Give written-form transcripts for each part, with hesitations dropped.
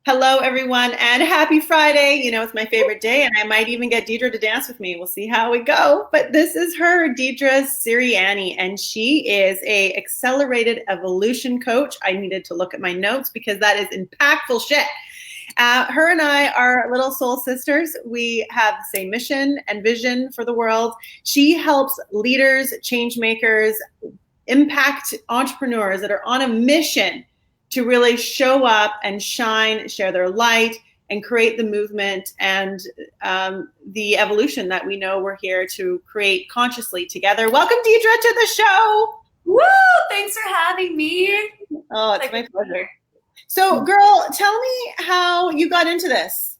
Hello, everyone, and happy Friday. You know, it's my favorite day, and I might even get Deidre to dance with me. We'll see how we go. But this is her, Deidre Sirianni, and she is a accelerated evolution coach. I needed to look at my notes because that is impactful shit. Her and I are little soul sisters. We have the same mission and vision for the world. She helps leaders, change makers, impact entrepreneurs that are on a mission to really show up and shine, share their light, and create the movement and the evolution that we know we're here to create consciously together. Welcome, Deidre, to the show. Woo! Thanks for having me. Oh, it's my pleasure. So, girl, tell me how you got into this.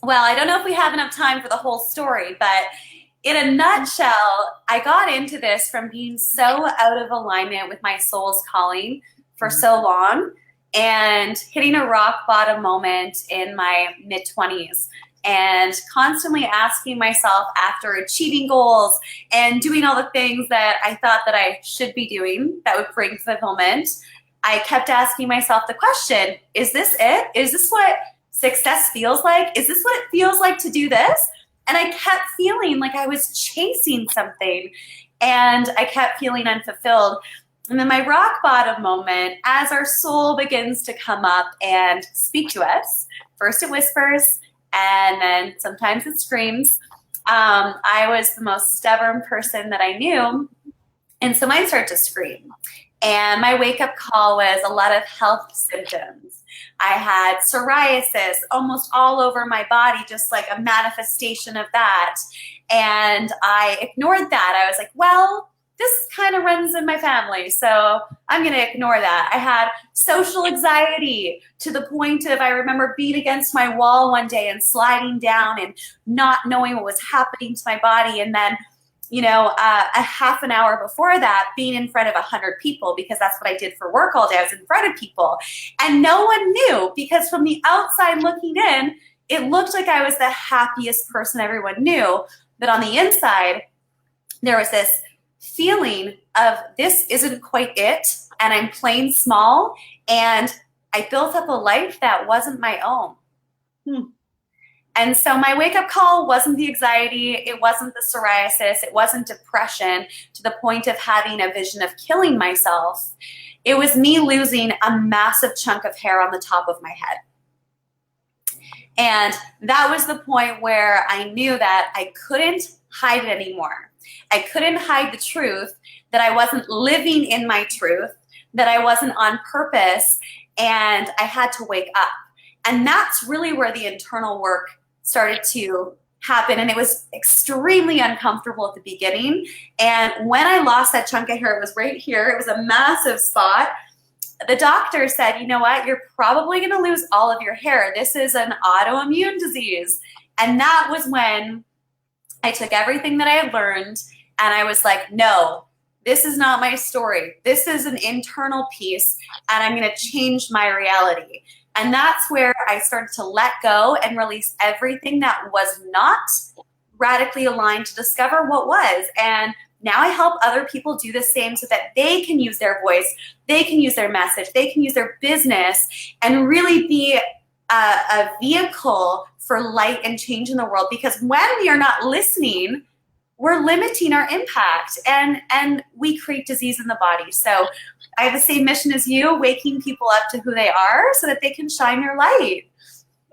Well, I don't know if we have enough time for the whole story, but in a nutshell, I got into this from being so out of alignment with my soul's calling for so long and hitting a rock bottom moment in my mid-20s and constantly asking myself after achieving goals and doing all the things that I thought that I should be doing that would bring fulfillment. I kept asking myself the question, is this it? Is this what success feels like? Is this what it feels like to do this? And I kept feeling like I was chasing something and I kept feeling unfulfilled. And then my rock bottom moment, as our soul begins to come up and speak to us, first it whispers and then sometimes it screams. I was the most stubborn person that I knew. And so mine started to scream. And my wake-up call was a lot of health symptoms. I had psoriasis almost all over my body, just like a manifestation of that. And I ignored that. I was like, well, this kind of runs in my family, so I'm going to ignore that. I had social anxiety to the point of I remember being against my wall one day and sliding down and not knowing what was happening to my body. And then, you know, a half an hour before that, being in front of 100 people, because that's what I did for work all day. I was in front of people. And no one knew, because from the outside looking in, it looked like I was the happiest person everyone knew. But on the inside, there was this feeling of this isn't quite it, and I'm playing small, and I built up a life that wasn't my own. And so my wake-up call wasn't the anxiety, it wasn't the psoriasis, it wasn't depression to the point of having a vision of killing myself. It was me losing a massive chunk of hair on the top of my head. And that was the point where I knew that I couldn't hide it anymore. I couldn't hide the truth, that I wasn't living in my truth, that I wasn't on purpose, and I had to wake up. And that's really where the internal work started to happen. And it was extremely uncomfortable at the beginning. And when I lost that chunk of hair, it was right here. It was a massive spot. The doctor said, you know what, you're probably going to lose all of your hair. This is an autoimmune disease. And that was when I took everything that I had learned and I was like, no, this is not my story. This is an internal piece and I'm going to change my reality. And that's where I started to let go and release everything that was not radically aligned to discover what was. And now I help other people do the same so that they can use their voice, they can use their message, they can use their business and really be a vehicle for light and change in the world. Because when we are not listening, we're limiting our impact and we create disease in the body. So I have the same mission as you, waking people up to who they are so that they can shine their light.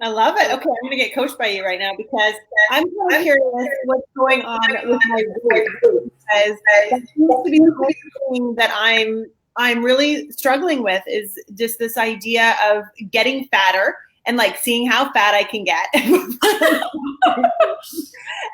I love it. Okay, I'm going to get coached by you right now because I'm really curious what's going on with my weight. Because that seems to be something that I'm really struggling with is just this idea of getting fatter and like seeing how fat I can get.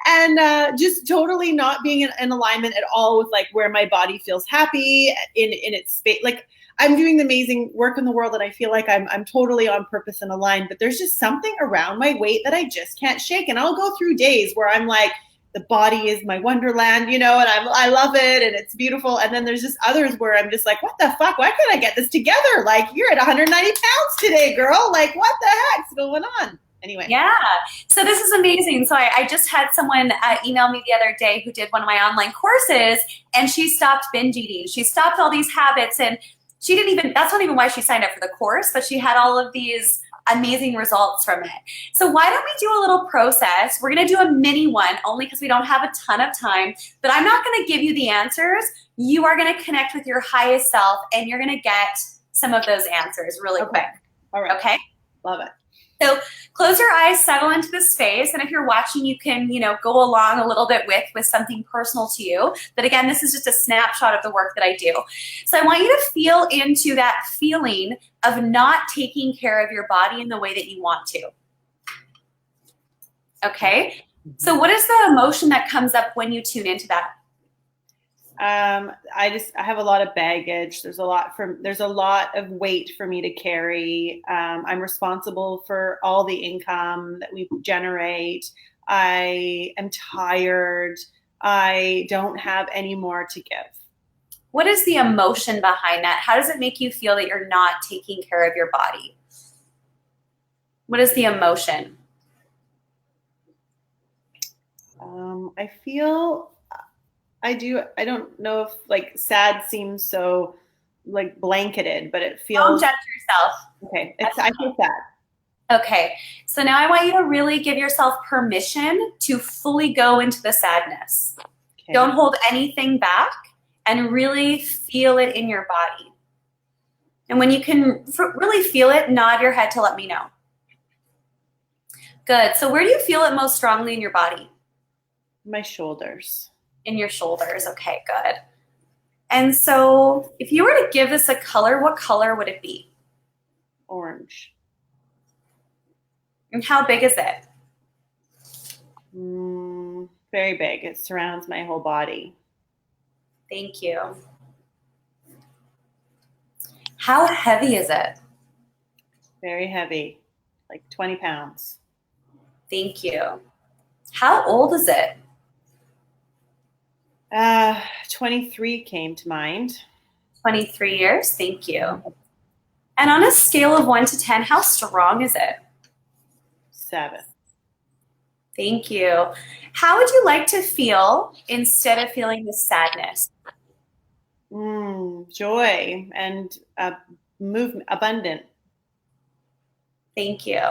And just totally not being in alignment at all with like where my body feels happy in its space. Like I'm doing the amazing work in the world and I feel like I'm totally on purpose and aligned, but there's just something around my weight that I just can't shake. And I'll go through days where I'm like, the body is my wonderland, you know, and I love it and it's beautiful. And then there's just others where I'm just like, what the fuck? Why can't I get this together? Like you're at 190 pounds today, girl. Like what the heck's going on? Anyway. Yeah. So this is amazing. So I just had someone email me the other day who did one of my online courses and she stopped binge eating. She stopped all these habits and she didn't even, that's not even why she signed up for the course, but she had all of these amazing results from it. So why don't we do a little process? We're going to do a mini one only because we don't have a ton of time, but I'm not going to give you the answers. You are going to connect with your highest self and you're going to get some of those answers really quick. All right. Okay. Love it. So close your eyes, settle into the space. And if you're watching, you can, go along a little bit with something personal to you. But again, this is just a snapshot of the work that I do. So I want you to feel into that feeling of not taking care of your body in the way that you want to. Okay. So what is the emotion that comes up when you tune into that? I have a lot of baggage. There's a lot of weight for me to carry. I'm responsible for all the income that we generate. I am tired. I don't have any more to give. What is the emotion behind that? How does it make you feel that you're not taking care of your body? What is the emotion? I don't know if like sad seems so like blanketed, but it feels. Don't judge yourself. Okay. I feel sad. Okay. So now I want you to really give yourself permission to fully go into the sadness. Okay. Don't hold anything back and really feel it in your body. And when you can really feel it, nod your head to let me know. Good. So where do you feel it most strongly in your body? My shoulders. In your shoulders. Okay, good. And so if you were to give this a color, what color would it be? Orange. And how big is it? Very big. It surrounds my whole body. Thank you. How heavy is it? Very heavy, like 20 pounds. Thank you. How old is it? 23 came to mind. 23 years. Thank you. And on a scale of 1 to 10, how strong is it? 7. Thank you. How would you like to feel instead of feeling the sadness? Joy and movement, abundant. Thank you.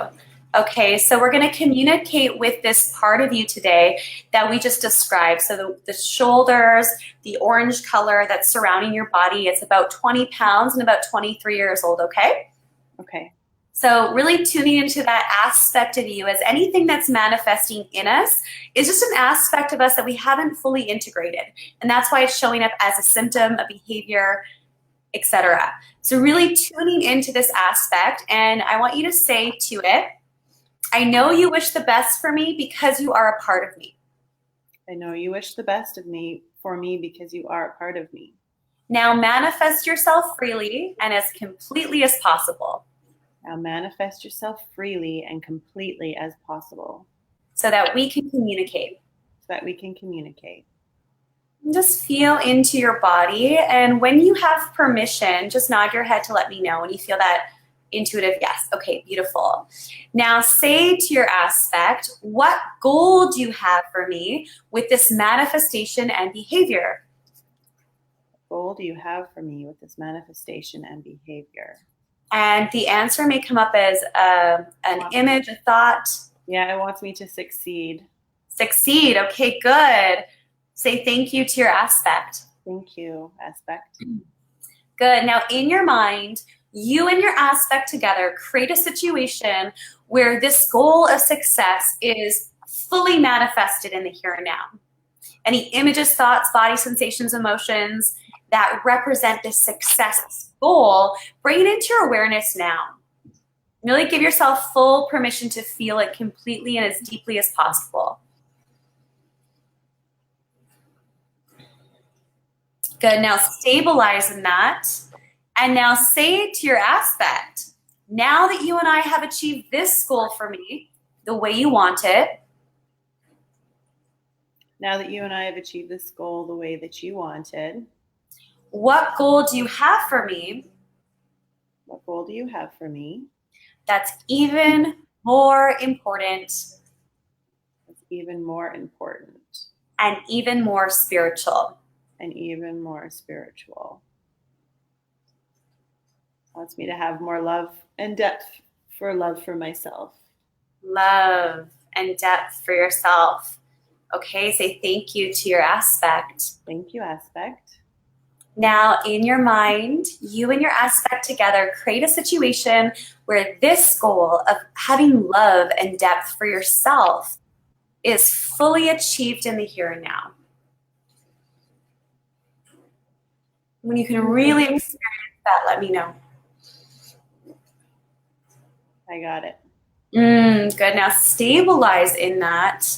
Okay, so we're going to communicate with this part of you today that we just described. So the shoulders, the orange color that's surrounding your body, it's about 20 pounds and about 23 years old, okay? Okay. So really tuning into that aspect of you as anything that's manifesting in us is just an aspect of us that we haven't fully integrated. And that's why it's showing up as a symptom, a behavior, etc. So really tuning into this aspect, and I want you to say to it, I know you wish the best for me because you are a part of me. I know you wish the best for me because you are a part of me. Now manifest yourself freely and as completely as possible. Now manifest yourself freely and completely as possible. So that we can communicate. Just feel into your body, and when you have permission, just nod your head to let me know when you feel that intuitive yes. Okay, beautiful. Now say to your aspect, what goal do you have for me with this manifestation and behavior? What goal do you have for me with this manifestation and behavior? And the answer may come up as an image, a thought. Yeah, it wants me to succeed. Succeed. Okay, good. Say thank you to your aspect. Thank you, aspect. Good. Now in your mind, you and your aspect together create a situation where this goal of success is fully manifested in the here and now. Any images, thoughts, body sensations, emotions that represent this success goal, bring it into your awareness now. Really give yourself full permission to feel it completely and as deeply as possible. Good. Now stabilize in that. And now say to your aspect, now that you and I have achieved this goal for me, the way you want it. Now that you and I have achieved this goal the way that you wanted. What goal do you have for me? What goal do you have for me? That's even more important. That's even more important. And even more spiritual. And even more spiritual. Wants me to have more love and depth For love for myself. Love and depth for yourself. Okay, say thank you to your aspect. Thank you, aspect. Now, in your mind, you and your aspect together create a situation where this goal of having love and depth for yourself is fully achieved in the here and now. When you can really experience that, let me know. I got it. Good. Now stabilize in that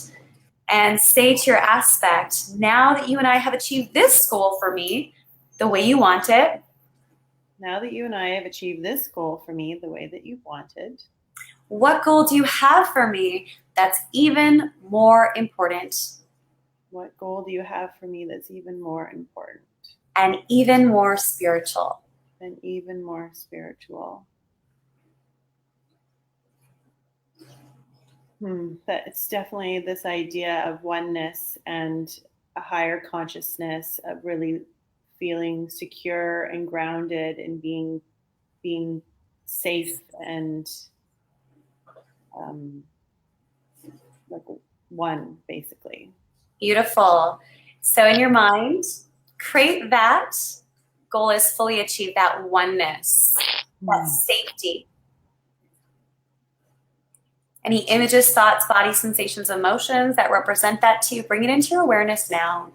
and say to your aspect, now that you and I have achieved this goal for me the way you want it. Now that you and I have achieved this goal for me the way that you wanted. What goal do you have for me that's even more important? What goal do you have for me that's even more important? And even more spiritual. And even more spiritual. It's definitely this idea of oneness and a higher consciousness of really feeling secure and grounded and being safe and like one, basically. Beautiful. So in your mind, create that goal is fully achieved, that oneness, that safety. Any images, thoughts, body sensations, emotions that represent that to you, bring it into your awareness now.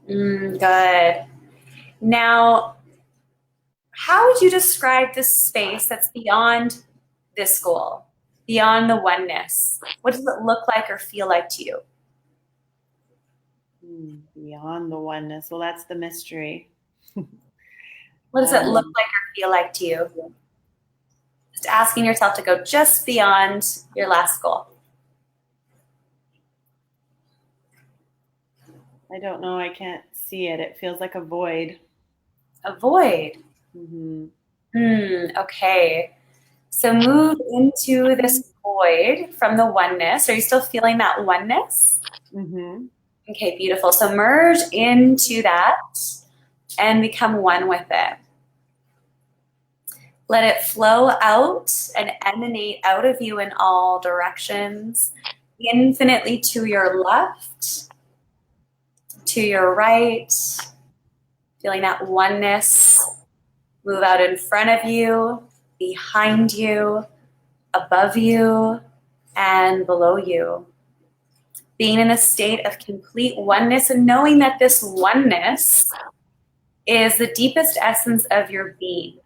Good. Now, how would you describe this space that's beyond this goal, beyond the oneness? What does it look like or feel like to you? Beyond the oneness. Well, that's the mystery. What does it look like or feel like to you? Just asking yourself to go just beyond your last goal. I don't know. I can't see it. It feels like a void. A void. Okay. So move into this void from the oneness. Are you still feeling that oneness? Okay, beautiful. So merge into that and become one with it. Let it flow out and emanate out of you in all directions, infinitely to your left, to your right, feeling that oneness move out in front of you, behind you, above you, and below you. Being in a state of complete oneness and knowing that this oneness is the deepest essence of your being.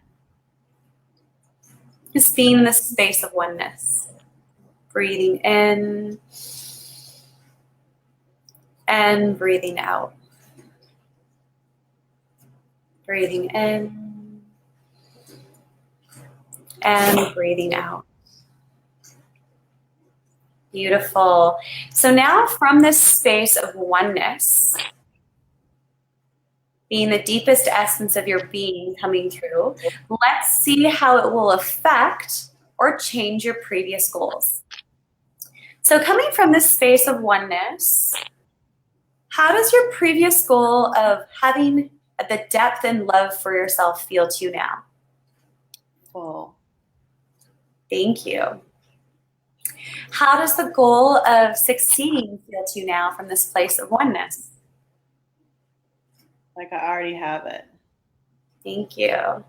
Just being in the space of oneness. Breathing in and breathing out. Breathing in and breathing out. Beautiful. So now from this space of oneness, being the deepest essence of your being coming through, let's see how it will affect or change your previous goals. So coming from this space of oneness, how does your previous goal of having the depth and love for yourself feel to you now? Full. Thank you. How does the goal of succeeding feel to you now from this place of oneness? Like I already have it. Thank you.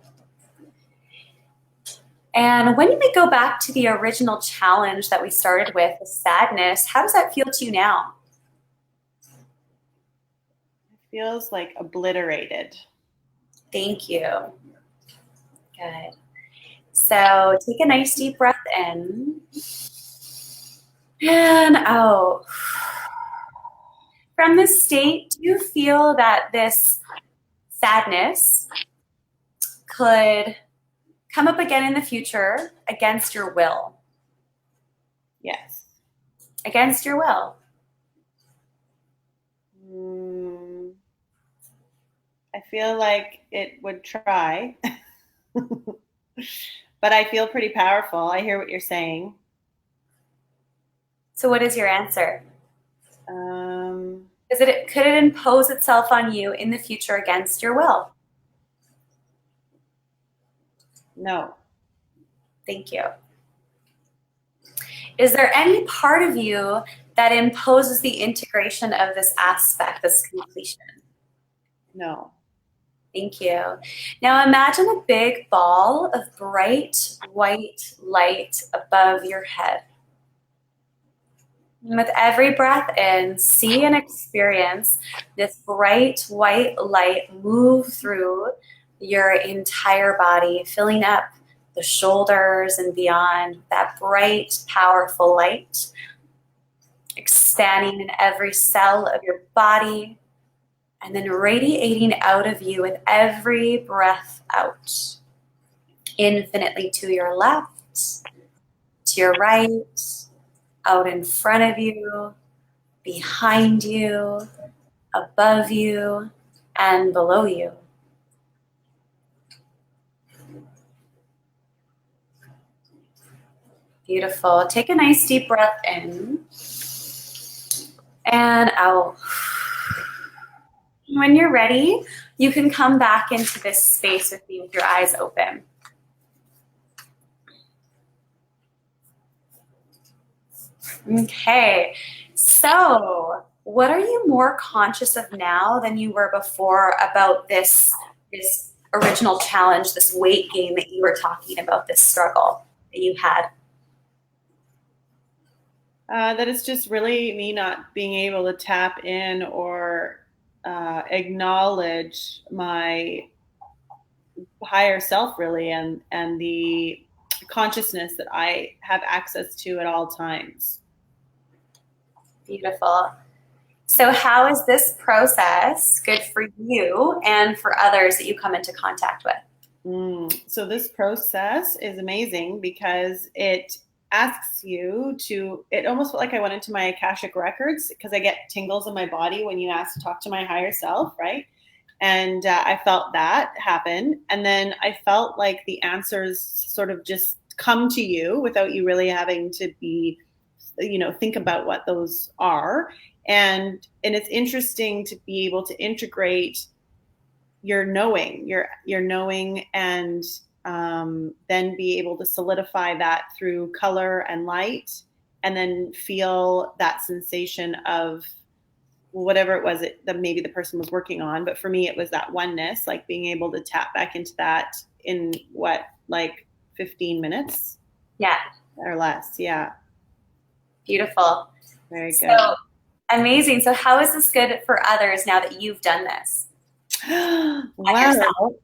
And when you may go back to the original challenge that we started with, the sadness, how does that feel to you now? It feels like obliterated. Thank you. Good. So take a nice deep breath in and out. From this state, do you feel that this sadness could come up again in the future against your will? Yes. Against your will? I feel like it would try. But I feel pretty powerful. I hear what you're saying. So what is your answer? Could it impose itself on you in the future against your will? No. Thank you. Is there any part of you that imposes the integration of this aspect, this completion? No. Thank you. Now imagine a big ball of bright white light above your head. And with every breath in, see and experience this bright white light move through your entire body, filling up the shoulders and beyond, that bright, powerful light, expanding in every cell of your body, and then radiating out of you with every breath out, infinitely to your left, to your right, out in front of you, behind you, above you, and below you. Beautiful. Take a nice deep breath in and out. When you're ready, you can come back into this space with me with your eyes open. Okay, so what are you more conscious of now than you were before about this original challenge, this weight gain that you were talking about, this struggle that you had? That it's just really me not being able to tap in or acknowledge my higher self, really, and the consciousness that I have access to at all times. Beautiful. So how is this process good for you and for others that you come into contact with? So this process is amazing because it asks you to, it almost felt like I went into my Akashic records because I get tingles in my body when you ask to talk to my higher self, right? And I felt that happen. And then I felt like the answers sort of just come to you without you really having to be, think about what those are. And it's interesting to be able to integrate your knowing, your knowing, and then be able to solidify that through color and light, and then feel that sensation of whatever it was that maybe the person was working on. But for me, it was that oneness, like being able to tap back into that in like 15 minutes? Yeah. Or less. Yeah. Beautiful. Very good. So amazing. So how is this good for others now that you've done this? Wow.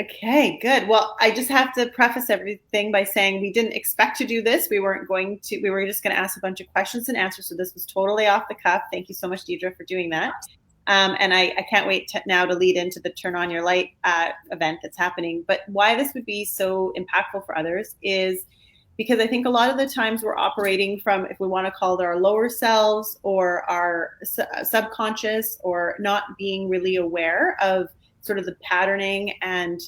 Okay, good. Well, I just have to preface everything by saying we didn't expect to do this. We were just going to ask a bunch of questions and answers. So this was totally off the cuff. Thank you so much, Deidre, for doing that. And I can't wait now to lead into the Turn On Your Light event that's happening. But why this would be so impactful for others is because I think a lot of the times we're operating from, if we want to call it our lower selves or our subconscious, or not being really aware of sort of the patterning and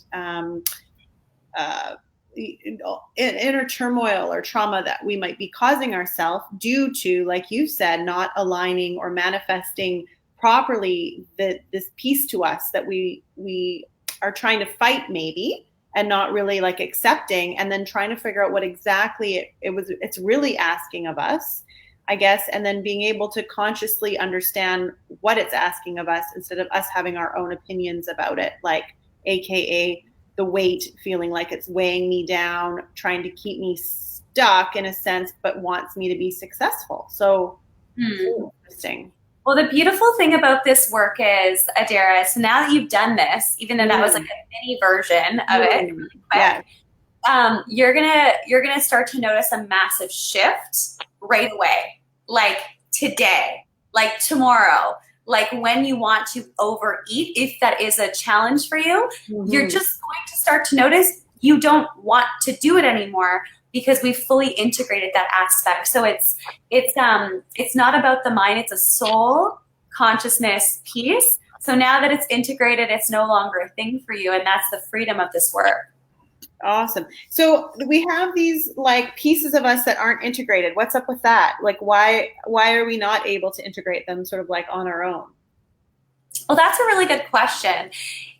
inner turmoil or trauma that we might be causing ourselves due to, like you said, not aligning or manifesting properly this piece to us that we are trying to fight maybe, and not really like accepting, and then trying to figure out what exactly it's really asking of us, I guess, and then being able to consciously understand what it's asking of us instead of us having our own opinions about it, like AKA the weight feeling like it's weighing me down, trying to keep me stuck in a sense, but wants me to be successful. So interesting. Well, the beautiful thing about this work is, Adara, so now that you've done this, even though that was like a mini version of it, really quick, you're gonna start to notice a massive shift right away, like today, like tomorrow, like when you want to overeat, if that is a challenge for you, you're just going to start to notice you don't want to do it anymore, because we've fully integrated that aspect. So it's not about the mind, it's a soul consciousness piece. So now that it's integrated, it's no longer a thing for you, and that's the freedom of this work. Awesome. So we have these like pieces of us that aren't integrated. What's up with that? Like why are we not able to integrate them sort of like on our own? Well, that's a really good question.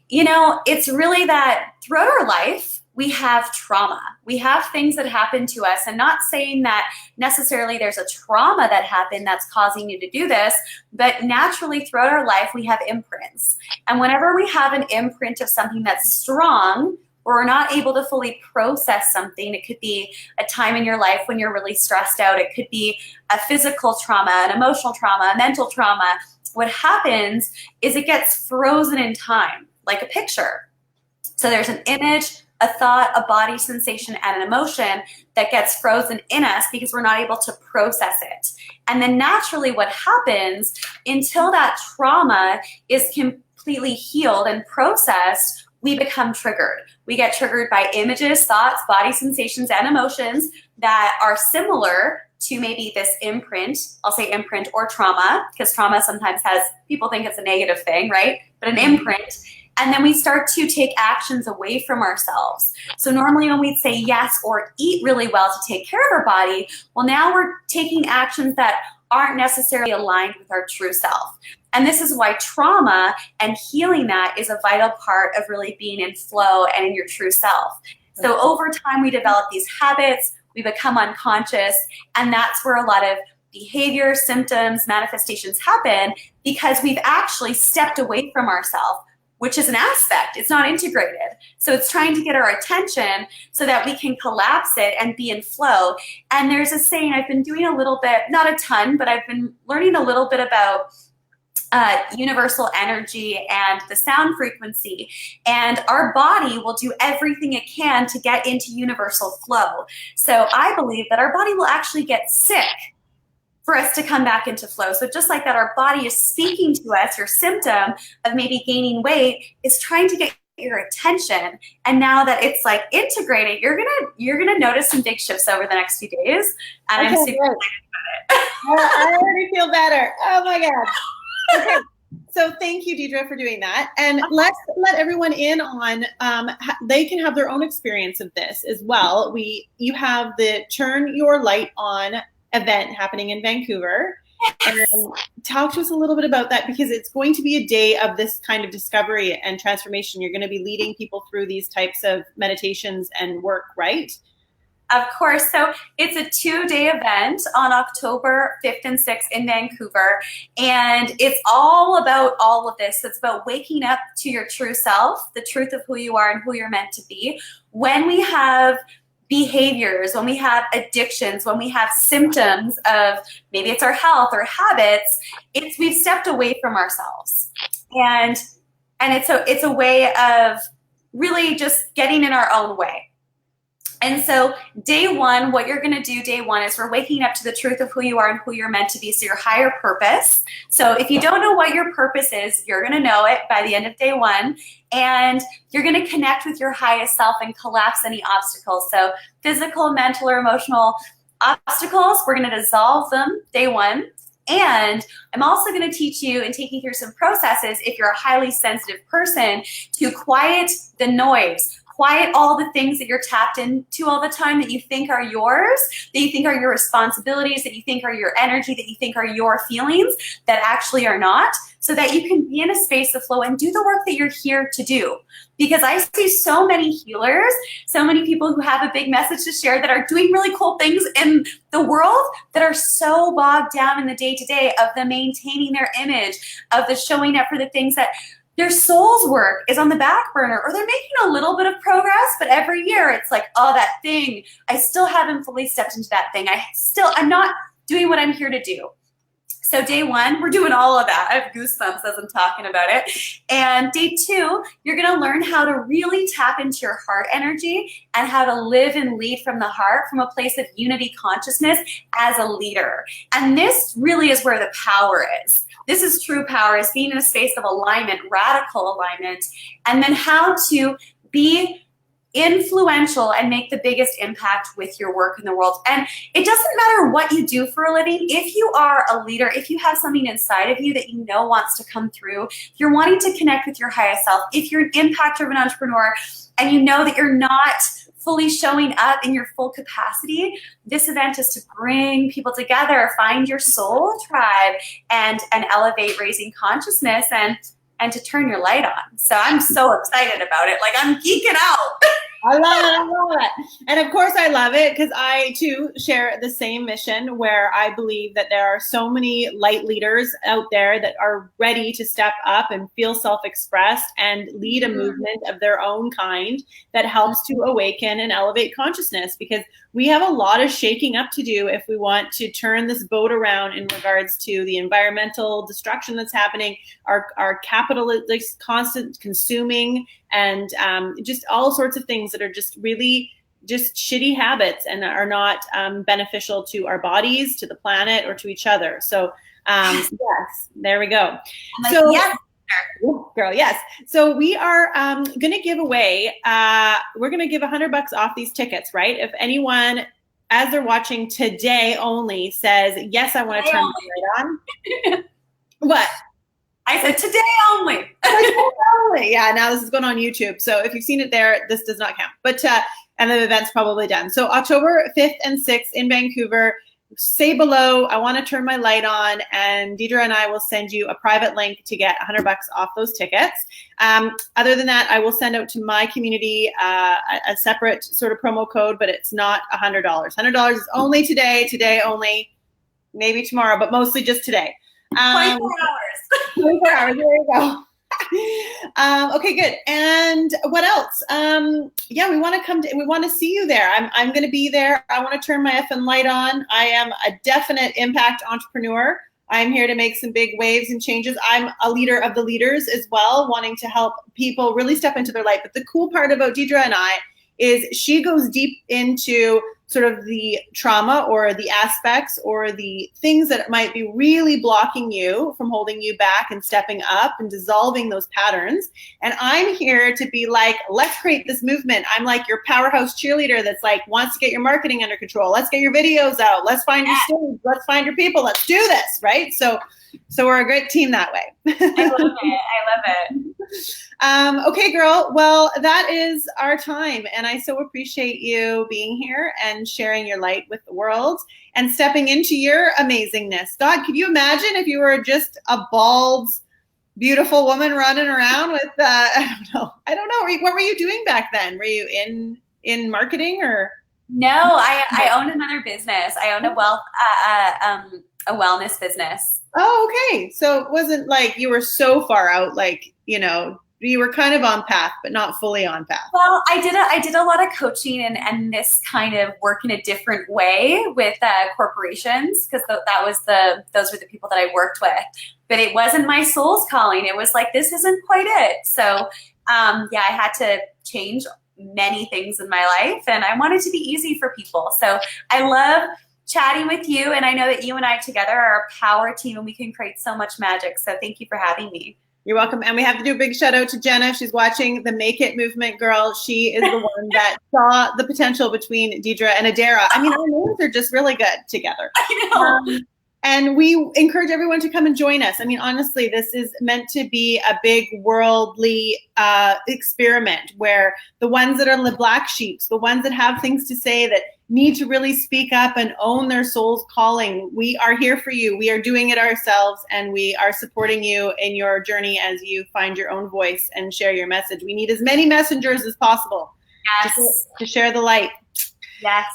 You know, it's really that throughout our life, we have trauma. We have things that happen to us, and not saying that necessarily there's a trauma that happened that's causing you to do this, but naturally throughout our life, we have imprints. And whenever we have an imprint of something that's strong, or we're not able to fully process something, it could be a time in your life when you're really stressed out. It could be a physical trauma, an emotional trauma, a mental trauma. What happens is it gets frozen in time, like a picture. So there's an image, a thought, a body sensation, and an emotion that gets frozen in us because we're not able to process it. And then naturally what happens, until that trauma is completely healed and processed, we become triggered. We get triggered by images, thoughts, body sensations, and emotions that are similar to maybe this imprint. I'll say imprint or trauma, because trauma sometimes has, people think it's a negative thing, right? But an imprint. And then we start to take actions away from ourselves. So normally when we'd say yes or eat really well to take care of our body, well, now we're taking actions that aren't necessarily aligned with our true self. And this is why trauma and healing that is a vital part of really being in flow and in your true self. So over time, we develop these habits, we become unconscious, and that's where a lot of behavior, symptoms, manifestations happen, because we've actually stepped away from ourselves, which is an aspect. It's not integrated. So it's trying to get our attention so that we can collapse it and be in flow. And there's a saying, I've been doing a little bit, not a ton, but I've been learning a little bit about universal energy and the sound frequency. And our body will do everything it can to get into universal flow. So I believe that our body will actually get sick for us to come back into flow. So just like that, our body is speaking to us, your symptom of maybe gaining weight is trying to get your attention. And now that it's like integrated, you're gonna notice some big shifts over the next few days. And I'm super excited about it. I already feel better. Oh my God. Okay. So thank you, Deidre, for doing that. And let's let everyone in on, they can have their own experience of this as well. You have the Turn Your Light On event happening in Vancouver. And talk to us a little bit about that, because it's going to be a day of this kind of discovery and transformation. You're going to be leading people through these types of meditations and work, right? Of course. So it's a 2-day event on October 5th and 6th in Vancouver. And it's all about all of this. It's about waking up to your true self, the truth of who you are and who you're meant to be. When we have behaviors, when we have addictions, when we have symptoms of maybe it's our health or habits, we've stepped away from ourselves. And it's a way of really just getting in our own way. And so day one, what you're going to do day one is we're waking up to the truth of who you are and who you're meant to be. So your higher purpose. So if you don't know what your purpose is, you're going to know it by the end of day one. And you're going to connect with your highest self and collapse any obstacles. So physical, mental, or emotional obstacles, we're going to dissolve them day one. And I'm also going to teach you and take you through some processes, if you're a highly sensitive person, to quiet the noise. Quiet all the things that you're tapped into all the time that you think are yours, that you think are your responsibilities, that you think are your energy, that you think are your feelings, that actually are not, so that you can be in a space of flow and do the work that you're here to do. Because I see so many healers, so many people who have a big message to share that are doing really cool things in the world that are so bogged down in the day-to-day of the maintaining their image, of the showing up for the things that their soul's work is on the back burner, or they're making a little bit of progress, but every year it's like, oh, that thing, I still haven't fully stepped into that thing. I'm not doing what I'm here to do. So day one, we're doing all of that. I have goosebumps as I'm talking about it. And day two, you're going to learn how to really tap into your heart energy and how to live and lead from the heart, from a place of unity consciousness as a leader. And this really is where the power is. This is true power, is being in a space of alignment, radical alignment, and then how to be influential and make the biggest impact with your work in the world. And it doesn't matter what you do for a living. If you are a leader, if you have something inside of you that you know wants to come through, if you're wanting to connect with your highest self, if you're an impact-driven entrepreneur and you know that you're not fully showing up in your full capacity, this event is to bring people together, find your soul tribe, and elevate raising consciousness. And and to turn your light on. So I'm so excited about it. Like, I'm geeking out. I love it. I love it. And of course I love it because I too share the same mission, where I believe that there are so many light leaders out there that are ready to step up and feel self-expressed and lead a movement of their own kind that helps to awaken and elevate consciousness, because we have a lot of shaking up to do if we want to turn this boat around in regards to the environmental destruction that's happening, our capitalist constant consuming, and just all sorts of things that are just really just shitty habits and are not beneficial to our bodies, to the planet, or to each other. So yes, there we go. Like, so yes. Girl, yes. So we are going to give away, we're going to give $100 off these tickets, right? If anyone, as they're watching today only, says, yes, I want to turn my light on. What? I said today only. Yeah, now this is going on YouTube. So if you've seen it there, this does not count. But and the event's probably done. So October 5th and 6th in Vancouver. Say below, I want to turn my light on, and Deidre and I will send you a private link to get $100 off those tickets. Other than that, I will send out to my community a separate sort of promo code, but it's not $100. $100 is only today only, maybe tomorrow, but mostly just today. 24 hours. 24 hours, there you go. Okay, good. And what else? Yeah, we want to come to, we want to see you there. I'm going to be there. I want to turn my effing light on. I am a definite impact entrepreneur. I'm here to make some big waves and changes. I'm a leader of the leaders as well, wanting to help people really step into their light. But the cool part about Deidre and I is she goes deep into sort of the trauma or the aspects or the things that might be really blocking you from holding you back and stepping up and dissolving those patterns. And I'm here to be like, let's create this movement. I'm like your powerhouse cheerleader that's like, wants to get your marketing under control. Let's get your videos out. Let's find your stage. Let's find your people. Let's do this, right? So we're a great team that way. I love it. I love it. Okay, girl. Well, that is our time. And I so appreciate you being here and sharing your light with the world and stepping into your amazingness. God, could you imagine if you were just a bald, beautiful woman running around with, I don't know. What were you doing back then? Were you in marketing or? No, I own another business. I own a wellness business. Oh, okay. So it wasn't like you were so far out, like, you were kind of on path, but not fully on path. Well, I did a lot of coaching and this kind of work in a different way with corporations, because those were the people that I worked with. But it wasn't my soul's calling. It was like, this isn't quite it. So I had to change many things in my life, and I wanted to be easy for people. So I love chatting with you, and I know that you and I together are a power team, and we can create so much magic. So thank you for having me. You're welcome. And we have to do a big shout out to Jenna. She's watching the Make It movement, girl. She is the one that saw the potential between Deidre and Adara. I mean, our names are just really good together. I know. And we encourage everyone to come and join us. I mean, honestly, this is meant to be a big worldly experiment where the ones that are the black sheeps, the ones that have things to say that need to really speak up and own their soul's calling, we are here for you. We are doing it ourselves, and we are supporting you in your journey as you find your own voice and share your message. We need as many messengers as possible to share the light. Yes.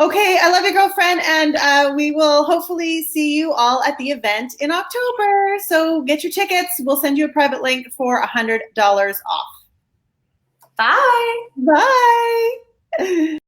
Okay, I love you, girlfriend, and we will hopefully see you all at the event in October. So get your tickets. We'll send you a private link for $100 off. Bye. Bye.